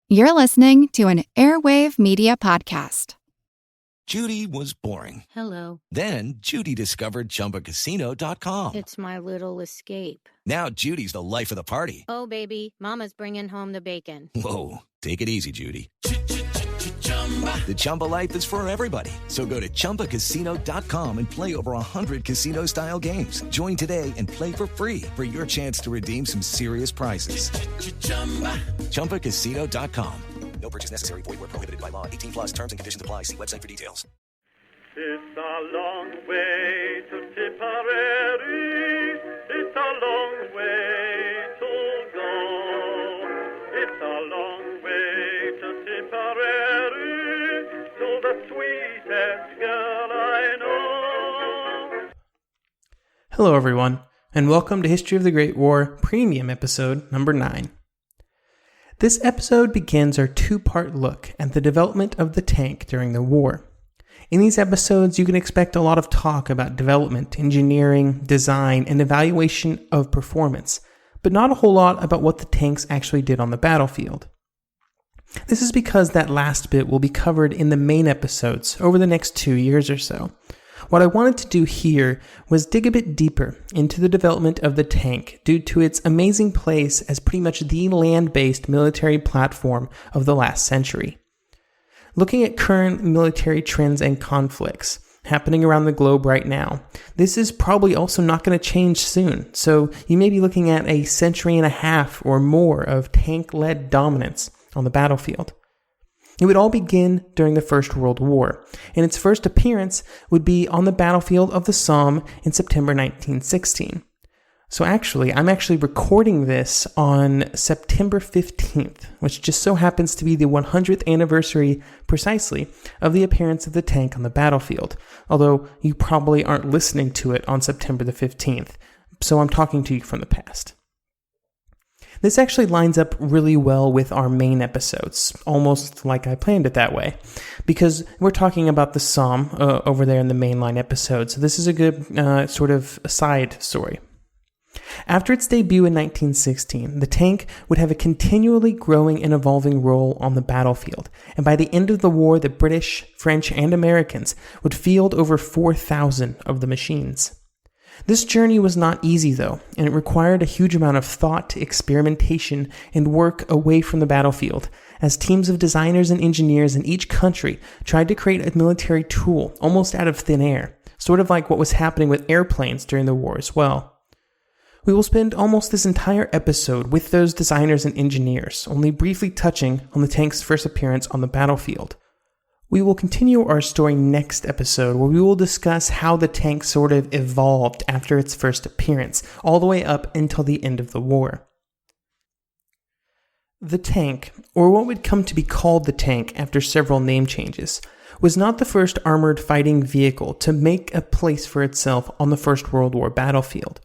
You're listening to an Airwave Media Podcast. Judy was boring. Hello. Then Judy discovered ChumbaCasino.com. It's my little escape. Now Judy's the life of the party. Oh, baby, mama's bringing home the bacon. Whoa, take it easy, Judy. The Chumba life is for everybody. So go to ChumbaCasino.com and play over 100 casino-style games. Join today and play for free for your chance to redeem some serious prizes. ChumbaCasino.com. No purchase necessary. Void where prohibited by law. 18 plus terms and conditions apply. See website for details. It's a long way to Tipperary. It's a long way to go. It's a long way to Tipperary, to the sweetest girl I know. Hello everyone, and welcome to History of the Great War Premium Episode number 9. This episode begins our two-part look at the development of the tank during the war. In these episodes, you can expect a lot of talk about development, engineering, design, and evaluation of performance, but not a whole lot about what the tanks actually did on the battlefield. This is because that last bit will be covered in the main episodes over the next 2 years or so. What I wanted to do here was dig a bit deeper into the development of the tank due to its amazing place as pretty much the land-based military platform of the last century. Looking at current military trends and conflicts happening around the globe right now, this is probably also not going to change soon, so you may be looking at a century and a half or more of tank-led dominance on the battlefield. It would all begin during the First World War, and its first appearance would be on the battlefield of the Somme in September 1916. So I'm actually recording this on September 15th, which just so happens to be the 100th anniversary precisely of the appearance of the tank on the battlefield, although you probably aren't listening to it on September the 15th, so I'm talking to you from the past. This actually lines up really well with our main episodes, almost like I planned it that way, because we're talking about the Somme over there in the mainline episode, so this is a good sort of side story. After its debut in 1916, the tank would have a continually growing and evolving role on the battlefield, and by the end of the war, the British, French, and Americans would field over 4,000 of the machines. This journey was not easy, though, and it required a huge amount of thought, experimentation, and work away from the battlefield, as teams of designers and engineers in each country tried to create a military tool almost out of thin air, sort of like what was happening with airplanes during the war as well. We will spend almost this entire episode with those designers and engineers, only briefly touching on the tank's first appearance on the battlefield. We will continue our story next episode, where we will discuss how the tank sort of evolved after its first appearance, all the way up until the end of the war. The tank, or what would come to be called the tank after several name changes, was not the first armored fighting vehicle to make a place for itself on the First World War battlefield.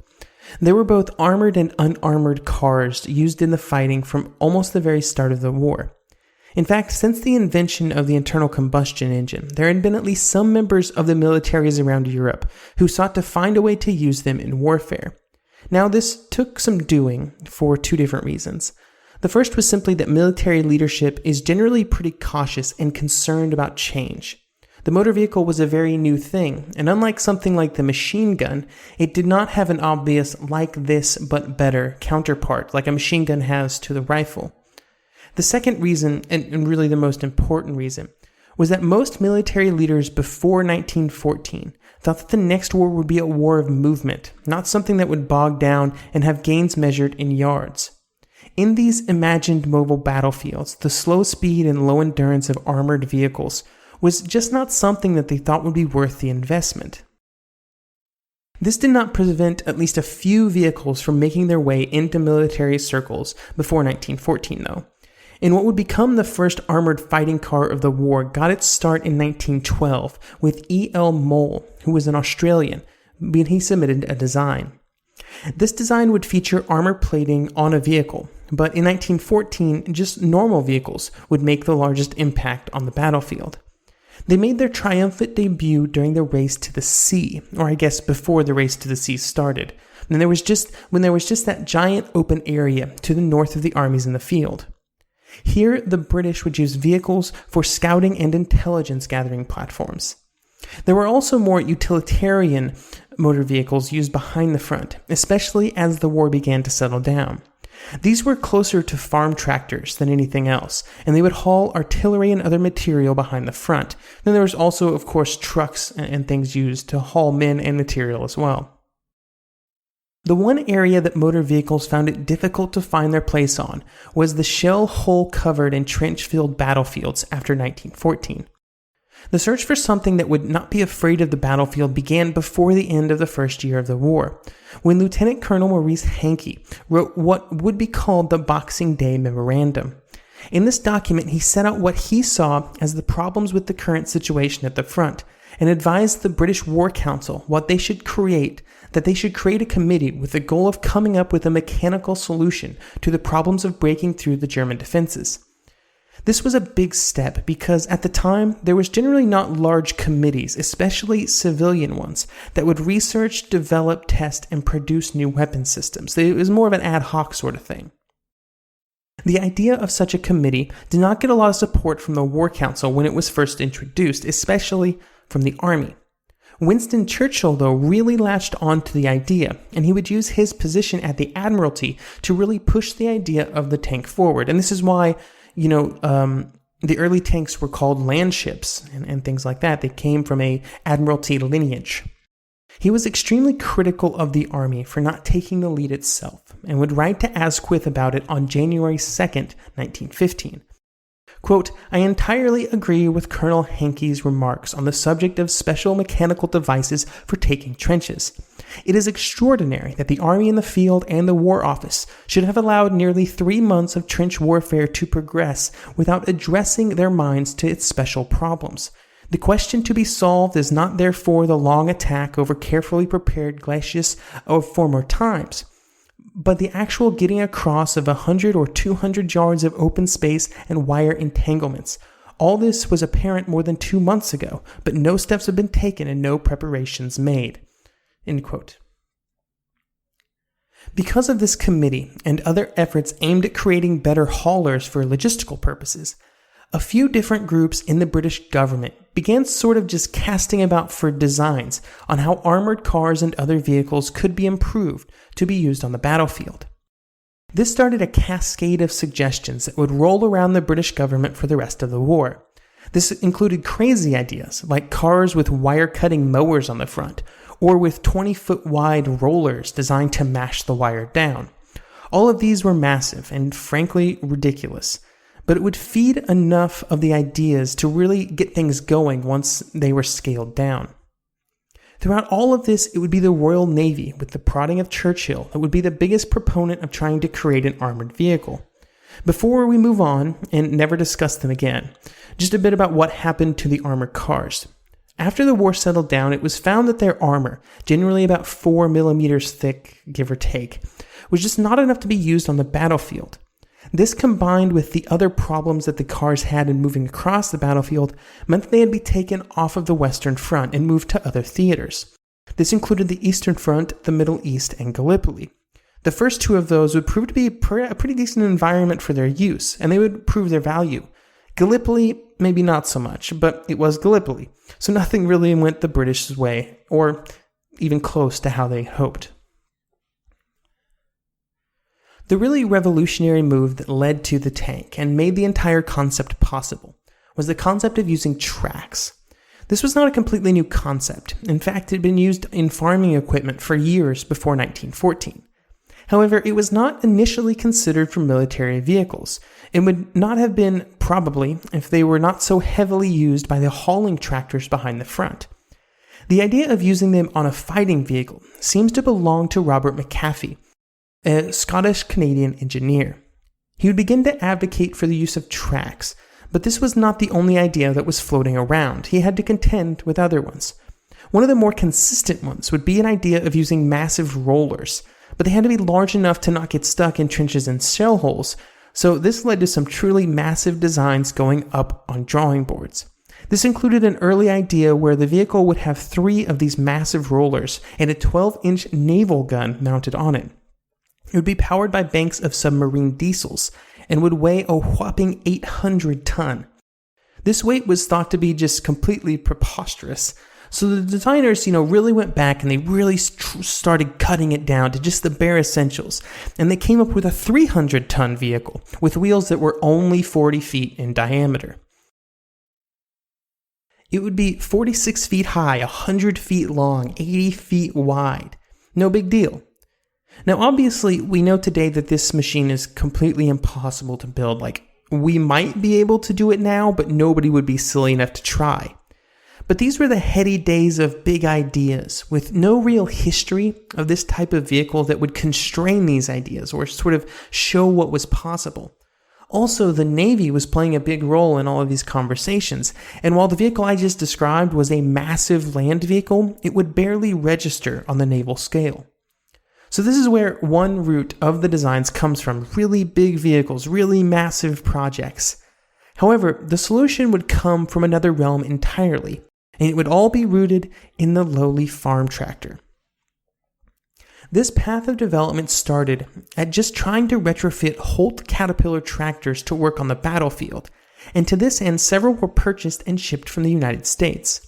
There were both armored and unarmored cars used in the fighting from almost the very start of the war. In fact, since the invention of the internal combustion engine, there had been at least some members of the militaries around Europe who sought to find a way to use them in warfare. Now, this took some doing for two different reasons. The first was simply that military leadership is generally pretty cautious and concerned about change. The motor vehicle was a very new thing, and unlike something like the machine gun, it did not have an obvious like this but better counterpart like a machine gun has to the rifle. The second reason, and really the most important reason, was that most military leaders before 1914 thought that the next war would be a war of movement, not something that would bog down and have gains measured in yards. In these imagined mobile battlefields, the slow speed and low endurance of armored vehicles was just not something that they thought would be worth the investment. This did not prevent at least a few vehicles from making their way into military circles before 1914, though. And what would become the first armored fighting car of the war got its start in 1912 with E.L. Mole, who was an Australian, when he submitted a design. This design would feature armor plating on a vehicle, but in 1914, just normal vehicles would make the largest impact on the battlefield. They made their triumphant debut during the Race to the Sea, or I guess before the Race to the Sea started, when there was just that giant open area to the north of the armies in the field. Here, the British would use vehicles for scouting and intelligence gathering platforms. There were also more utilitarian motor vehicles used behind the front, especially as the war began to settle down. These were closer to farm tractors than anything else, and they would haul artillery and other material behind the front. Then there was also, of course, trucks and things used to haul men and material as well. The one area that motor vehicles found it difficult to find their place on was the shell hole-covered and trench-filled battlefields after 1914. The search for something that would not be afraid of the battlefield began before the end of the first year of the war, when Lieutenant Colonel Maurice Hankey wrote what would be called the Boxing Day Memorandum. In this document, he set out what he saw as the problems with the current situation at the front, and advised the British War Council that they should create a committee with the goal of coming up with a mechanical solution to the problems of breaking through the German defenses. This was a big step because at the time, there was generally not large committees, especially civilian ones, that would research, develop, test, and produce new weapon systems. It was more of an ad hoc sort of thing. The idea of such a committee did not get a lot of support from the War Council when it was first introduced, especially from the Army. Winston Churchill, though, really latched on to the idea, and he would use his position at the Admiralty to really push the idea of the tank forward. And this is why, the early tanks were called land ships and things like that. They came from a Admiralty lineage. He was extremely critical of the Army for not taking the lead itself, and would write to Asquith about it on January 2nd, 1915. Quote, I entirely agree with Colonel Hankey's remarks on the subject of special mechanical devices for taking trenches. It is extraordinary that the Army in the field and the War Office should have allowed nearly 3 months of trench warfare to progress without addressing their minds to its special problems. The question to be solved is not therefore the long attack over carefully prepared glacis of former times, but the actual getting across of 100 or 200 yards of open space and wire entanglements. All this was apparent more than 2 months ago, but no steps have been taken and no preparations made. End quote. Because of this committee and other efforts aimed at creating better haulers for logistical purposes, a few different groups in the British government began sort of just casting about for designs on how armored cars and other vehicles could be improved to be used on the battlefield. This started a cascade of suggestions that would roll around the British government for the rest of the war. This included crazy ideas like cars with wire-cutting mowers on the front, or with 20-foot wide rollers designed to mash the wire down. All of these were massive and frankly ridiculous, but it would feed enough of the ideas to really get things going once they were scaled down. Throughout all of this, it would be the Royal Navy, with the prodding of Churchill, that would be the biggest proponent of trying to create an armored vehicle. Before we move on and never discuss them again, just a bit about what happened to the armored cars. After the war settled down, it was found that their armor, generally about 4 millimeters thick, give or take, was just not enough to be used on the battlefield. This, combined with the other problems that the cars had in moving across the battlefield, meant that they had to be taken off of the Western Front and moved to other theaters. This included the Eastern Front, the Middle East, and Gallipoli. The first two of those would prove to be a pretty decent environment for their use, and they would prove their value. Gallipoli, maybe not so much, but it was Gallipoli, so nothing really went the British way, or even close to how they hoped. The really revolutionary move that led to the tank and made the entire concept possible was the concept of using tracks. This was not a completely new concept. In fact, it had been used in farming equipment for years before 1914. However, it was not initially considered for military vehicles. It would not have been, probably, if they were not so heavily used by the hauling tractors behind the front. The idea of using them on a fighting vehicle seems to belong to Robert McAfee, a Scottish-Canadian engineer. He would begin to advocate for the use of tracks, but this was not the only idea that was floating around. He had to contend with other ones. One of the more consistent ones would be an idea of using massive rollers, but they had to be large enough to not get stuck in trenches and shell holes, so this led to some truly massive designs going up on drawing boards. This included an early idea where the vehicle would have 3 of these massive rollers and a 12-inch naval gun mounted on it. It would be powered by banks of submarine diesels, and would weigh a whopping 800 ton. This weight was thought to be just completely preposterous. So the designers, really went back and they really started cutting it down to just the bare essentials. And they came up with a 300-ton vehicle with wheels that were only 40 feet in diameter. It would be 46 feet high, 100 feet long, 80 feet wide. No big deal. Now, obviously, we know today that this machine is completely impossible to build. We might be able to do it now, but nobody would be silly enough to try. But these were the heady days of big ideas, with no real history of this type of vehicle that would constrain these ideas or sort of show what was possible. Also, the Navy was playing a big role in all of these conversations, and while the vehicle I just described was a massive land vehicle, it would barely register on the naval scale. So this is where one root of the designs comes from: really big vehicles, really massive projects. However, the solution would come from another realm entirely, and it would all be rooted in the lowly farm tractor. This path of development started at just trying to retrofit Holt Caterpillar tractors to work on the battlefield, and to this end several were purchased and shipped from the United States.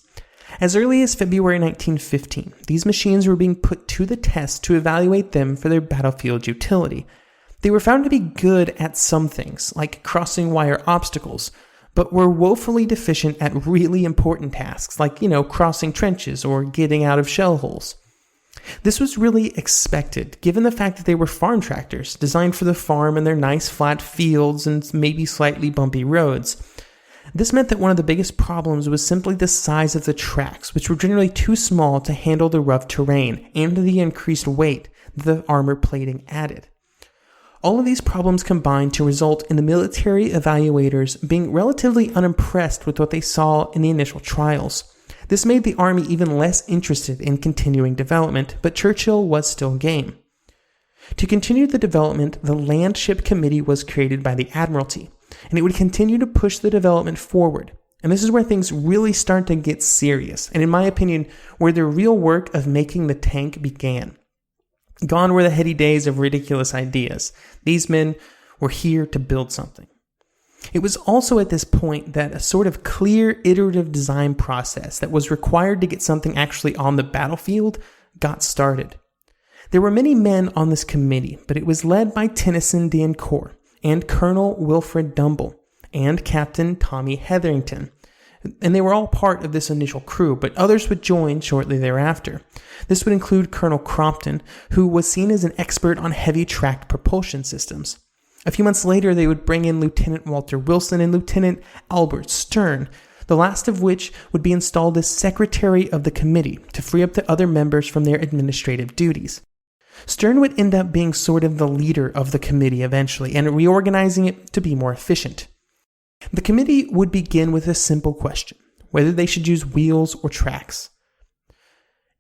As early as February 1915, these machines were being put to the test to evaluate them for their battlefield utility. They were found to be good at some things, like crossing wire obstacles, but were woefully deficient at really important tasks, like, crossing trenches or getting out of shell holes. This was really expected, given the fact that they were farm tractors, designed for the farm and their nice flat fields and maybe slightly bumpy roads. This meant that one of the biggest problems was simply the size of the tracks, which were generally too small to handle the rough terrain and the increased weight the armor plating added. All of these problems combined to result in the military evaluators being relatively unimpressed with what they saw in the initial trials. This made the Army even less interested in continuing development, but Churchill was still game. To continue the development, the Land Ship Committee was created by the Admiralty, and it would continue to push the development forward. And this is where things really start to get serious, and in my opinion, where the real work of making the tank began. Gone were the heady days of ridiculous ideas. These men were here to build something. It was also at this point that a sort of clear iterative design process that was required to get something actually on the battlefield got started. There were many men on this committee, but it was led by Tennyson d'Encor and Colonel Wilfred Dumble and Captain Tommy Hetherington. And they were all part of this initial crew, but others would join shortly thereafter. This would include Colonel Crompton, who was seen as an expert on heavy tracked propulsion systems. A few months later, they would bring in Lieutenant Walter Wilson and Lieutenant Albert Stern, the last of which would be installed as secretary of the committee to free up the other members from their administrative duties. Stern would end up being sort of the leader of the committee eventually, and reorganizing it to be more efficient. The committee would begin with a simple question: whether they should use wheels or tracks.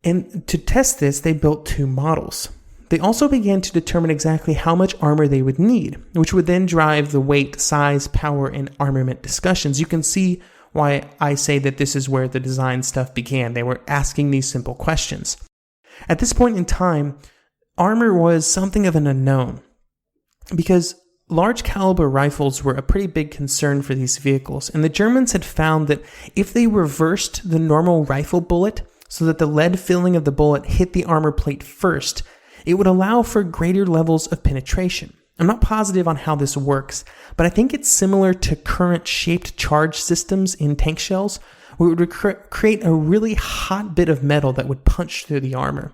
And to test this, they built two models. They also began to determine exactly how much armor they would need, which would then drive the weight, size, power, and armament discussions. You can see why I say that this is where the design stuff began. They were asking these simple questions. At this point in time, armor was something of an unknown, because large caliber rifles were a pretty big concern for these vehicles, and the Germans had found that if they reversed the normal rifle bullet so that the lead filling of the bullet hit the armor plate first, it would allow for greater levels of penetration. I'm not positive on how this works, but I think it's similar to current shaped charge systems in tank shells, where it would create a really hot bit of metal that would punch through the armor.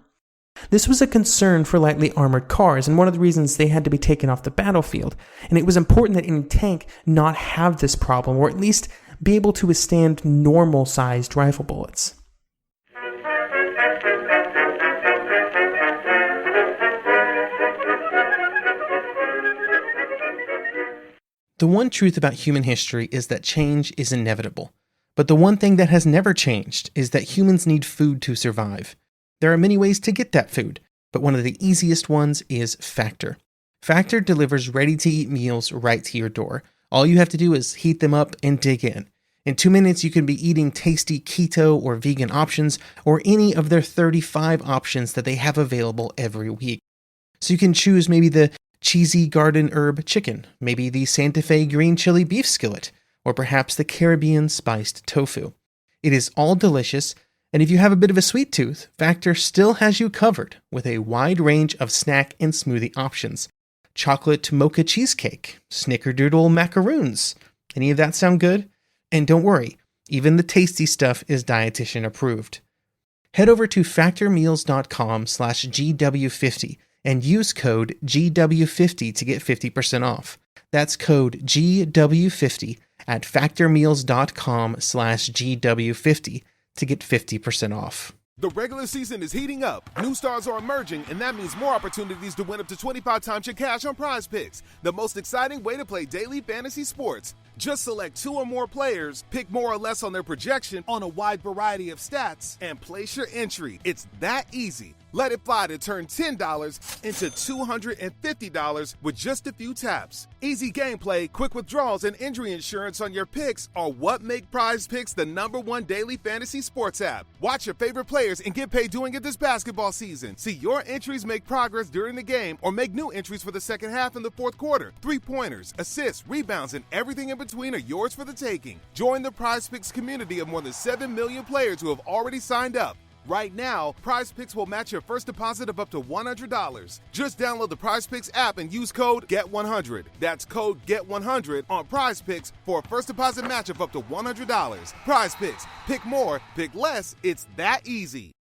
This was a concern for lightly armored cars, and one of the reasons they had to be taken off the battlefield, and it was important that any tank not have this problem, or at least be able to withstand normal-sized rifle bullets. The one truth about human history is that change is inevitable. But the one thing that has never changed is that humans need food to survive. There are many ways to get that food, but one of the easiest ones is Factor. Factor delivers ready-to-eat meals right to your door. All you have to do is heat them up and dig in. In 2 minutes, you can be eating tasty keto or vegan options, or any of their 35 options that they have available every week. So you can choose maybe the cheesy garden herb chicken, maybe the Santa Fe green chili beef skillet, or perhaps the Caribbean spiced tofu. It is all delicious, and if you have a bit of a sweet tooth, Factor still has you covered with a wide range of snack and smoothie options. Chocolate mocha cheesecake, snickerdoodle macaroons. Any of that sound good? And don't worry, even the tasty stuff is dietitian approved. Head over to factormeals.com/GW50 and use code GW50 to get 50% off. That's code GW50 at factormeals.com/GW50 to get 50% off. The regular season is heating up, new stars are emerging, and that means more opportunities to win up to 25 times your cash on Prize Picks, the most exciting way to play daily fantasy sports. Just select 2 or more players, pick more or less on their projection on a wide variety of stats, and place your entry. It's that easy. Let it fly to turn $10 into $250 with just a few taps. Easy gameplay, quick withdrawals, and injury insurance on your picks are what make Prize Picks the #1 daily fantasy sports app. Watch your favorite players and get paid doing it this basketball season. See your entries make progress during the game or make new entries for the second half and the fourth quarter. 3-pointers, assists, rebounds, and everything in between are yours for the taking. Join the Prize Picks community of more than 7 million players who have already signed up. Right now, Prize Picks will match your first deposit of up to $100. Just download the Prize Picks app and use code GET100. That's code GET100 on Prize Picks for a first deposit match of up to $100. Prize Picks. Pick more, pick less. It's that easy.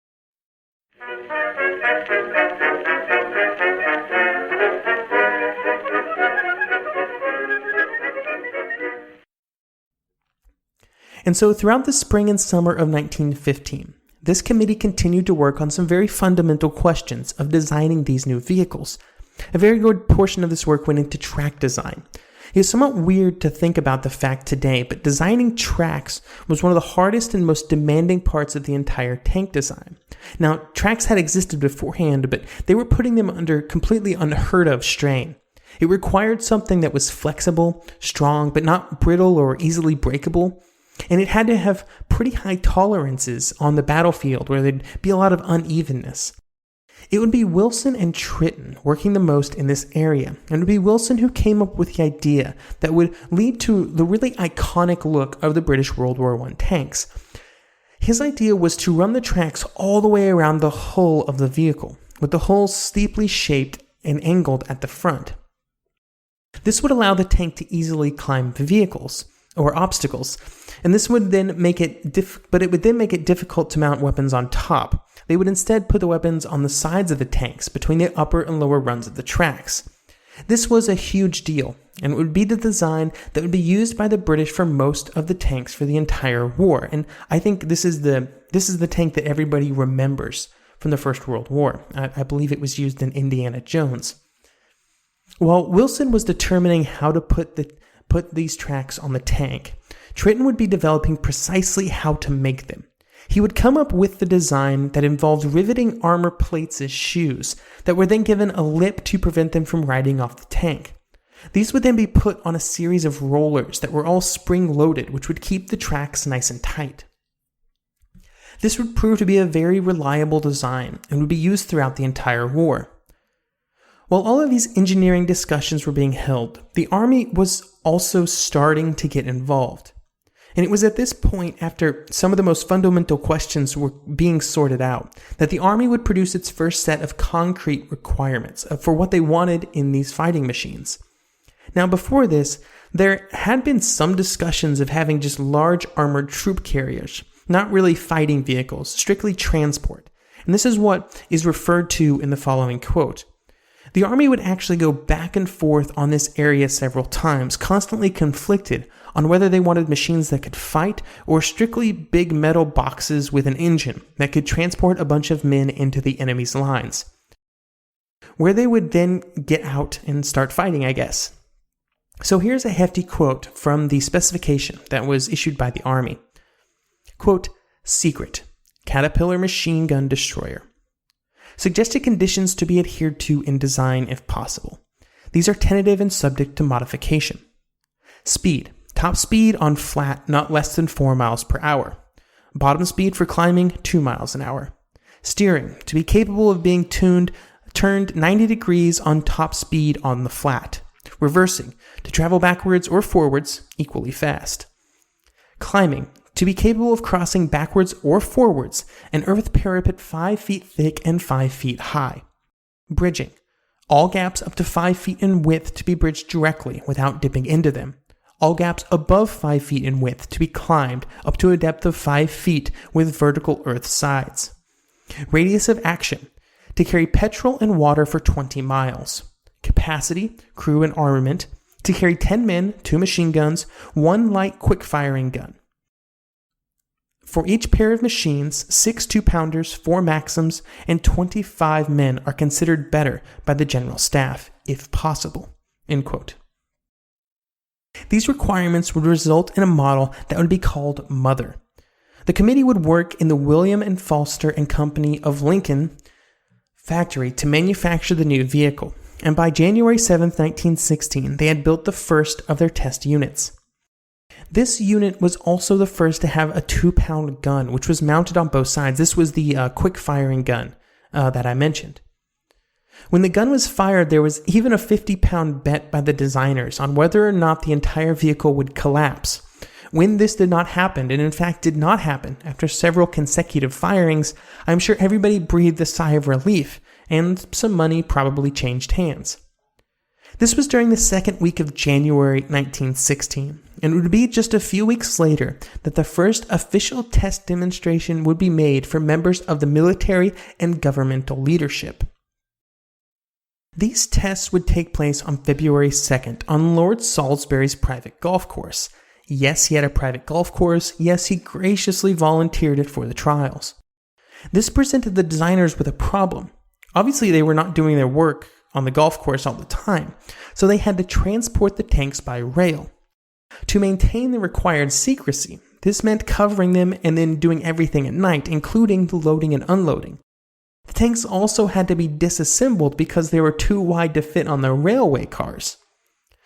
And so throughout the spring and summer of 1915, this committee continued to work on some very fundamental questions of designing these new vehicles. A very good portion of this work went into track design. It is somewhat weird to think about the fact today, but designing tracks was one of the hardest and most demanding parts of the entire tank design. Now, tracks had existed beforehand, but they were putting them under completely unheard of strain. It required something that was flexible, strong, but not brittle or easily breakable. And it had to have pretty high tolerances on the battlefield where there'd be a lot of unevenness. It would be Wilson and Tritton working the most in this area, and it would be Wilson who came up with the idea that would lead to the really iconic look of the British World War I tanks. His idea was to run the tracks all the way around the hull of the vehicle, with the hull steeply shaped and angled at the front. This would allow the tank to easily climb vehicles or obstacles, and this would then make it difficult to mount weapons on top. They would instead put the weapons on the sides of the tanks between the upper and lower runs of the tracks. This was a huge deal, and it would be the design that would be used by the British for most of the tanks for the entire war. And I think this is the tank that everybody remembers from the First World War. I believe it was used in Indiana Jones. While Wilson was determining how to put these tracks on the tank, Tritton would be developing precisely how to make them. He would come up with the design that involved riveting armor plates as shoes that were then given a lip to prevent them from riding off the tank. These would then be put on a series of rollers that were all spring-loaded, which would keep the tracks nice and tight. This would prove to be a very reliable design and would be used throughout the entire war. While all of these engineering discussions were being held, the Army was also starting to get involved. And it was at this point, after some of the most fundamental questions were being sorted out, that the Army would produce its first set of concrete requirements for what they wanted in these fighting machines. Now, before this, there had been some discussions of having just large armored troop carriers, not really fighting vehicles, strictly transport. And this is what is referred to in the following quote. The Army would actually go back and forth on this area several times, constantly conflicted on whether they wanted machines that could fight or strictly big metal boxes with an engine that could transport a bunch of men into the enemy's lines, where they would then get out and start fighting, I guess. So here's a hefty quote from the specification that was issued by the Army. Quote, "Secret, Caterpillar machine gun destroyer. Suggested conditions to be adhered to in design if possible. These are tentative and subject to modification. Speed. Top speed on flat not less than 4 miles per hour. Bottom speed for climbing 2 miles an hour. Steering. To be capable of being tuned turned 90 degrees on top speed on the flat, reversing to travel backwards or forwards equally fast. Climbing, to be capable of crossing backwards or forwards an earth parapet 5 feet thick and 5 feet high. Bridging, all gaps up to 5 feet in width to be bridged directly without dipping into them. All gaps above 5 feet in width to be climbed up to a depth of 5 feet with vertical earth sides. Radius of action, to carry petrol and water for 20 miles. Capacity, crew and armament, to carry 10 men, 2 machine guns, 1 light quick-firing gun. For each pair of machines, 6 2-pounders, 4 Maxims, and 25 men are considered better by the general staff, if possible." End quote. These requirements would result in a model that would be called Mother. The committee would work in the William and Foster and Company of Lincoln factory to manufacture the new vehicle, and by January 7, 1916, they had built the first of their test units. This unit was also the first to have a 2-pound gun, which was mounted on both sides. This was the quick-firing gun that I mentioned. When the gun was fired, there was even a 50-pound bet by the designers on whether or not the entire vehicle would collapse. When this did not happen, and in fact did not happen, after several consecutive firings, I'm sure everybody breathed a sigh of relief, and some money probably changed hands. This was during the second week of January 1916, and it would be just a few weeks later that the first official test demonstration would be made for members of the military and governmental leadership. These tests would take place on February 2nd on Lord Salisbury's private golf course. Yes, he had a private golf course. Yes, he graciously volunteered it for the trials. This presented the designers with a problem. Obviously, they were not doing their work on the golf course all the time, so they had to transport the tanks by rail. To maintain the required secrecy, this meant covering them and then doing everything at night, including the loading and unloading. The tanks also had to be disassembled because they were too wide to fit on the railway cars.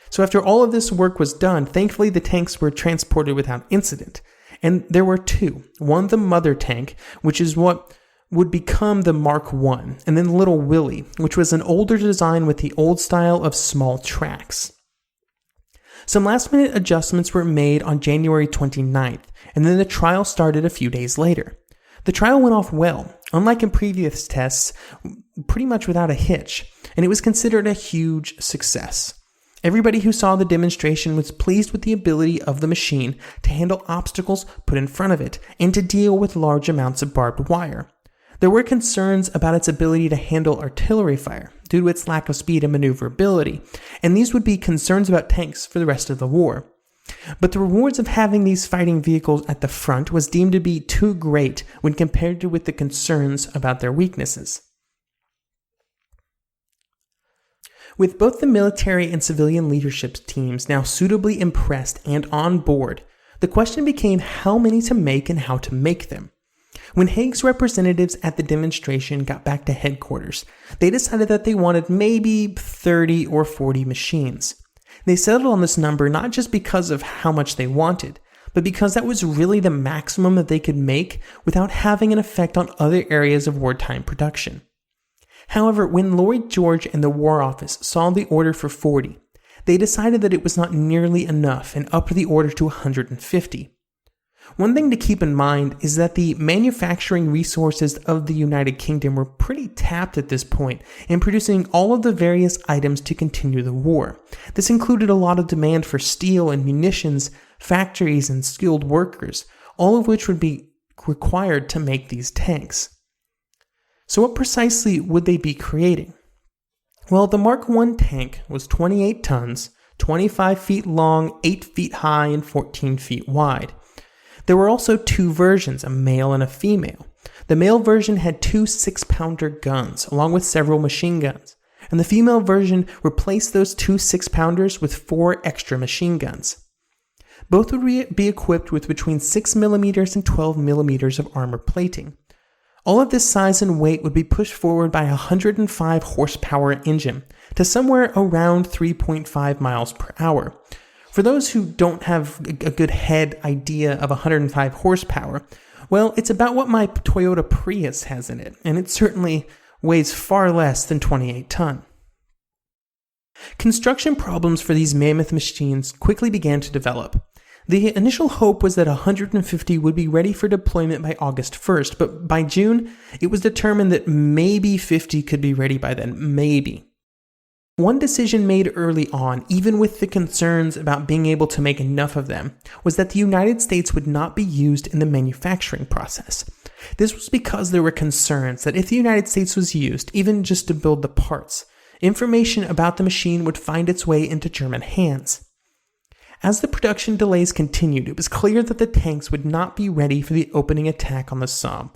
So after all of this work was done, thankfully the tanks were transported without incident. And there were 2. One, the mother tank, which is what would become the Mark I, and then Little Willie, which was an older design with the old style of small tracks. Some last-minute adjustments were made on January 29th, and then the trial started a few days later. The trial went off well, unlike in previous tests, pretty much without a hitch, and it was considered a huge success. Everybody who saw the demonstration was pleased with the ability of the machine to handle obstacles put in front of it and to deal with large amounts of barbed wire. There were concerns about its ability to handle artillery fire due to its lack of speed and maneuverability, and these would be concerns about tanks for the rest of the war. But the rewards of having these fighting vehicles at the front was deemed to be too great when compared to with the concerns about their weaknesses. With both the military and civilian leadership teams now suitably impressed and on board, the question became how many to make and how to make them. When Haig's representatives at the demonstration got back to headquarters, they decided that they wanted maybe 30 or 40 machines. They settled on this number not just because of how much they wanted, but because that was really the maximum that they could make without having an effect on other areas of wartime production. However, when Lloyd George and the War Office saw the order for 40, they decided that it was not nearly enough and upped the order to 150. One thing to keep in mind is that the manufacturing resources of the United Kingdom were pretty tapped at this point in producing all of the various items to continue the war. This included a lot of demand for steel and munitions, factories and skilled workers, all of which would be required to make these tanks. So what precisely would they be creating? Well, the Mark I tank was 28 tons, 25 feet long, 8 feet high, and 14 feet wide. There were also 2 versions, a male and a female. The male version had 2 6-pounder guns, along with several machine guns, and the female version replaced those 2 6-pounders with 4 extra machine guns. Both would be equipped with between 6mm and 12mm of armor plating. All of this size and weight would be pushed forward by a 105 horsepower engine to somewhere around 3.5 miles per hour. For those who don't have a good head idea of 105 horsepower, well, it's about what my Toyota Prius has in it, and it's certainly weighs far less than 28 tons. Construction problems for these mammoth machines quickly began to develop. The initial hope was that 150 would be ready for deployment by August 1st, but by June, it was determined that maybe 50 could be ready by then, maybe. One decision made early on, even with the concerns about being able to make enough of them, was that the United States would not be used in the manufacturing process. This was because there were concerns that if the United States was used, even just to build the parts, information about the machine would find its way into German hands. As the production delays continued, it was clear that the tanks would not be ready for the opening attack on the Somme.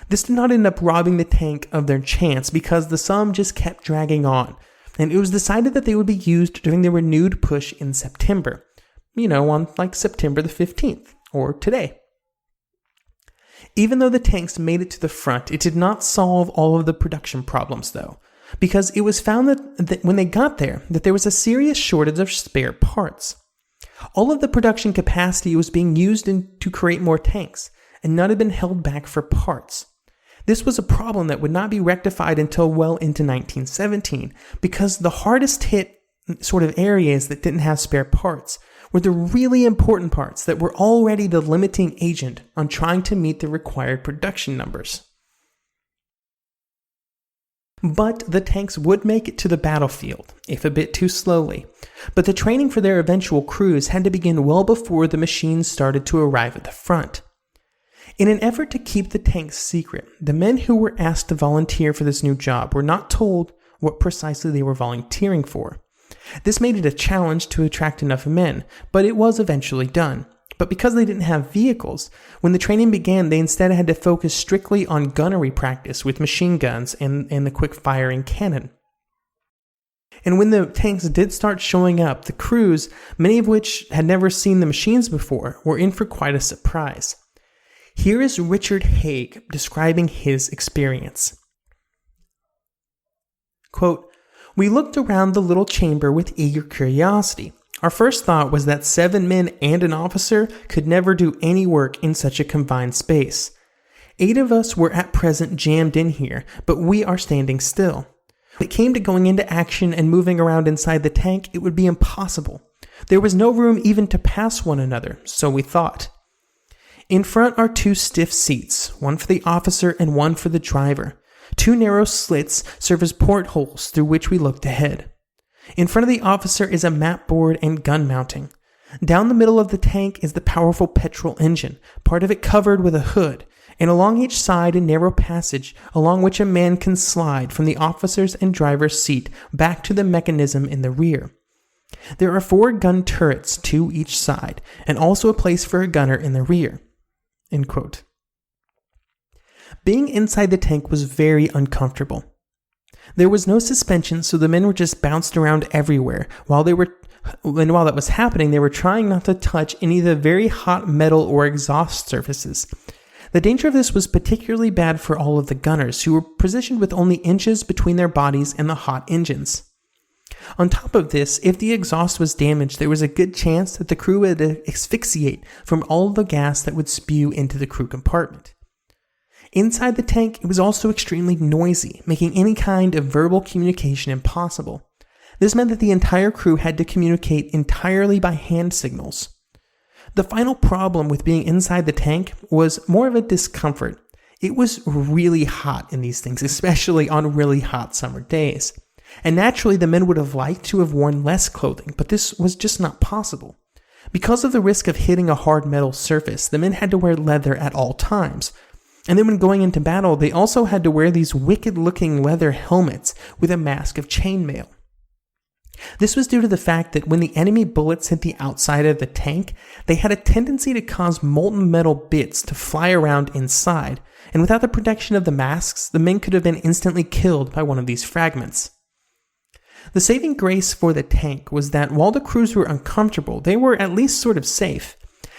This did not end up robbing the tank of their chance because the Somme just kept dragging on, and it was decided that they would be used during the renewed push in September. On like September the 15th, or today. Even though the tanks made it to the front, it did not solve all of the production problems though, because it was found that when they got there, that there was a serious shortage of spare parts. All of the production capacity was being used to create more tanks, and none had been held back for parts. This was a problem that would not be rectified until well into 1917, because the hardest hit sort of areas that didn't have spare parts were the really important parts that were already the limiting agent on trying to meet the required production numbers. But the tanks would make it to the battlefield, if a bit too slowly. But the training for their eventual crews had to begin well before the machines started to arrive at the front. In an effort to keep the tanks secret, the men who were asked to volunteer for this new job were not told what precisely they were volunteering for. This made it a challenge to attract enough men, but it was eventually done. But because they didn't have vehicles, when the training began, they instead had to focus strictly on gunnery practice with machine guns and the quick-firing cannon. And when the tanks did start showing up, the crews, many of which had never seen the machines before, were in for quite a surprise. Here is Richard Haig describing his experience. Quote, "We looked around the little chamber with eager curiosity. Our first thought was that 7 men and an officer could never do any work in such a confined space. 8 of us were at present jammed in here, but we are standing still. When it came to going into action and moving around inside the tank, it would be impossible. There was no room even to pass one another, so we thought. In front are 2 stiff seats, one for the officer and one for the driver. 2 narrow slits serve as portholes through which we looked ahead. In front of the officer is a map board and gun mounting. Down the middle of the tank is the powerful petrol engine, part of it covered with a hood, and along each side a narrow passage along which a man can slide from the officer's and driver's seat back to the mechanism in the rear. There are 4 gun turrets, 2 each side, and also a place for a gunner in the rear." End quote. Being inside the tank was very uncomfortable. There was no suspension, so the men were just bounced around everywhere. While that was happening, they were trying not to touch any of the very hot metal or exhaust surfaces. The danger of this was particularly bad for all of the gunners, who were positioned with only inches between their bodies and the hot engines. On top of this, if the exhaust was damaged, there was a good chance that the crew would asphyxiate from all the gas that would spew into the crew compartment. Inside the tank, it was also extremely noisy, making any kind of verbal communication impossible. This meant that the entire crew had to communicate entirely by hand signals. The final problem with being inside the tank was more of a discomfort. It was really hot in these things, especially on really hot summer days. And naturally, the men would have liked to have worn less clothing, but this was just not possible. Because of the risk of hitting a hard metal surface, the men had to wear leather at all times. And then when going into battle, they also had to wear these wicked-looking leather helmets with a mask of chainmail. This was due to the fact that when the enemy bullets hit the outside of the tank, they had a tendency to cause molten metal bits to fly around inside, and without the protection of the masks, the men could have been instantly killed by one of these fragments. The saving grace for the tank was that while the crews were uncomfortable, they were at least sort of safe.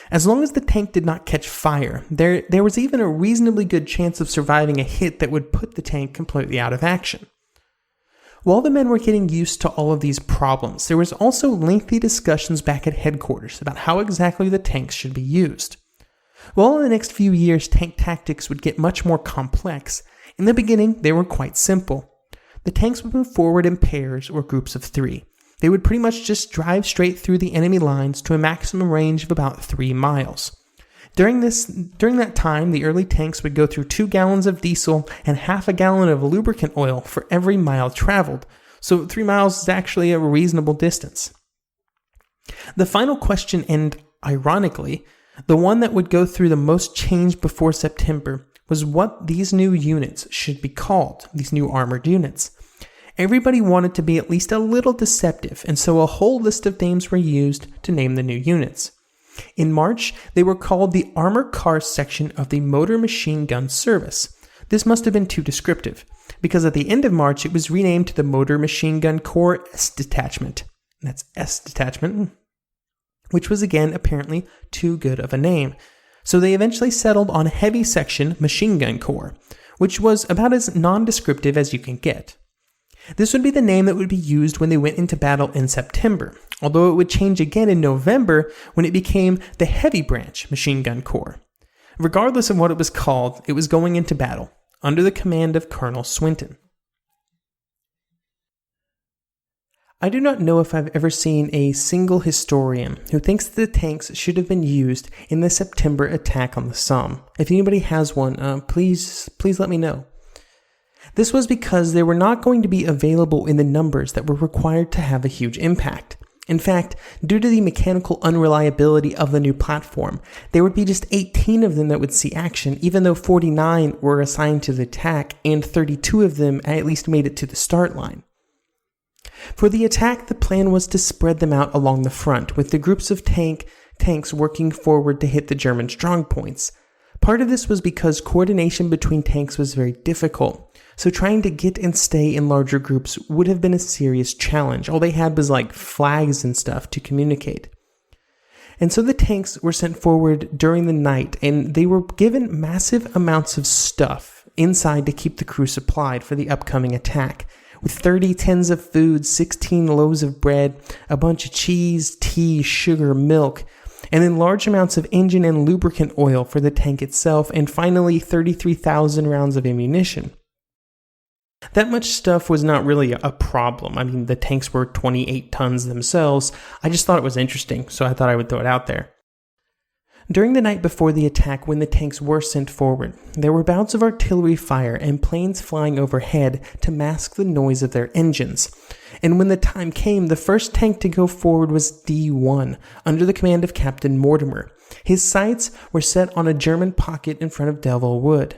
As long as the tank did not catch fire, there was even a reasonably good chance of surviving a hit that would put the tank completely out of action. While the men were getting used to all of these problems, there was also lengthy discussions back at headquarters about how exactly the tanks should be used. While in the next few years tank tactics would get much more complex, In the beginning, they were quite simple. The tanks would move forward in pairs or groups of 3. They would pretty much just drive straight through the enemy lines to a maximum range of about 3 miles. During that time, the early tanks would go through 2 gallons of diesel and half a gallon of lubricant oil for every mile traveled, so 3 miles is actually a reasonable distance. The final question, and ironically, the one that would go through the most change before September, was what these new units should be called, these new armored units. Everybody wanted to be at least a little deceptive, and so a whole list of names were used to name the new units. In March, they were called the Armor Cars Section of the Motor Machine Gun Service. This must have been too descriptive, because at the end of March it was renamed to the Motor Machine Gun Corps S Detachment. That's S Detachment, which was again apparently too good of a name. So they eventually settled on Heavy Section Machine Gun Corps, which was about as non-descriptive as you can get. This would be the name that would be used when they went into battle in September, although it would change again in November when it became the Heavy Branch Machine Gun Corps. Regardless of what it was called, it was going into battle, under the command of Colonel Swinton. I do not know if I've ever seen a single historian who thinks that the tanks should have been used in the September attack on the Somme. If anybody has one, please let me know. This was because they were not going to be available in the numbers that were required to have a huge impact. In fact, due to the mechanical unreliability of the new platform, there would be just 18 of them that would see action, even though 49 were assigned to the attack and 32 of them at least made it to the start line. For the attack, the plan was to spread them out along the front, with the groups of tanks working forward to hit the German strongpoints. Part of this was because coordination between tanks was very difficult, so trying to get and stay in larger groups would have been a serious challenge. All they had was flags and stuff to communicate. And so the tanks were sent forward during the night, and they were given massive amounts of stuff inside to keep the crew supplied for the upcoming attack, with 30 tins of food, 16 loaves of bread, a bunch of cheese, tea, sugar, milk, and then large amounts of engine and lubricant oil for the tank itself, and finally 33,000 rounds of ammunition. That much stuff was not really a problem. I mean, the tanks were 28 tons themselves. I just thought it was interesting, so I thought I would throw it out there. During the night before the attack, when the tanks were sent forward, there were bouts of artillery fire and planes flying overhead to mask the noise of their engines. And when the time came, the first tank to go forward was D1, under the command of Captain Mortimer. His sights were set on a German pocket in front of Delville Wood.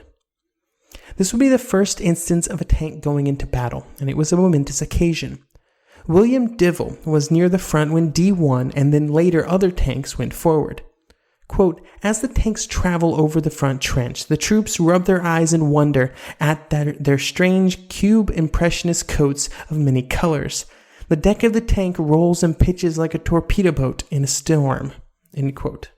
This would be the first instance of a tank going into battle, and it was a momentous occasion. William Divell was near the front when D1 and then later other tanks went forward. Quote, as the tanks travel over the front trench, the troops rub their eyes in wonder at their strange cube impressionist coats of many colors. The deck of the tank rolls and pitches like a torpedo boat in a storm. End quote.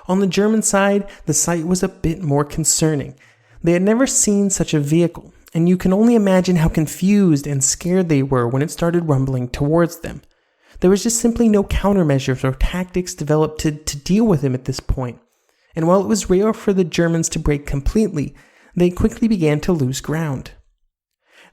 On the German side, the sight was a bit more concerning. They had never seen such a vehicle, and you can only imagine how confused and scared they were when it started rumbling towards them. There was just simply no countermeasures or tactics developed to deal with him at this point. And while it was rare for the Germans to break completely, they quickly began to lose ground.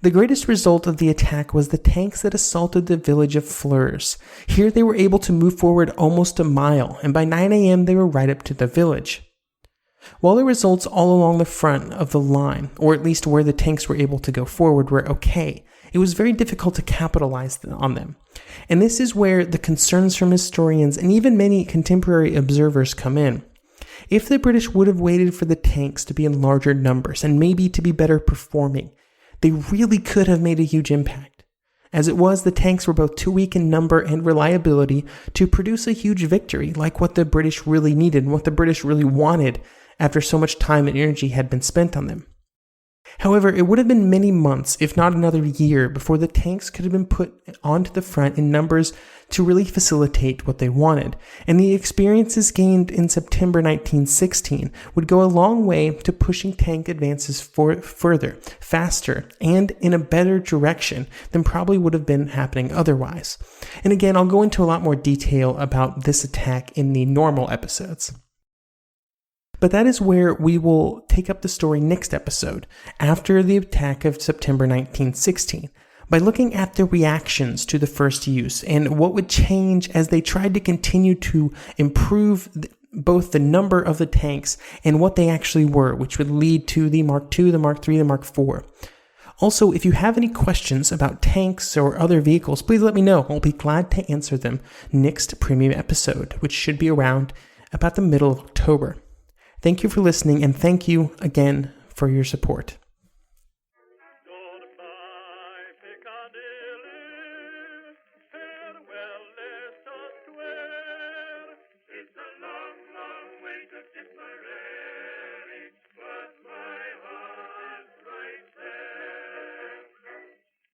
The greatest result of the attack was the tanks that assaulted the village of Flers. Here they were able to move forward almost a mile, and by 9 a.m. they were right up to the village. While the results all along the front of the line, or at least where the tanks were able to go forward, were okay, it was very difficult to capitalize on them. And this is where the concerns from historians and even many contemporary observers come in. If the British would have waited for the tanks to be in larger numbers and maybe to be better performing, they really could have made a huge impact. As it was, the tanks were both too weak in number and reliability to produce a huge victory like what the British really needed and what the British really wanted after so much time and energy had been spent on them. However, it would have been many months, if not another year, before the tanks could have been put onto the front in numbers to really facilitate what they wanted, and the experiences gained in September 1916 would go a long way to pushing tank advances further, faster, and in a better direction than probably would have been happening otherwise. And again, I'll go into a lot more detail about this attack in the normal episodes. But that is where we will take up the story next episode, after the attack of September 1916, by looking at the reactions to the first use and what would change as they tried to continue to improve both the number of the tanks and what they actually were, which would lead to the Mark II, the Mark III, the Mark IV. Also, if you have any questions about tanks or other vehicles, please let me know. I'll be glad to answer them next premium episode, which should be around about the middle of October. Thank you for listening, and thank you again for your support.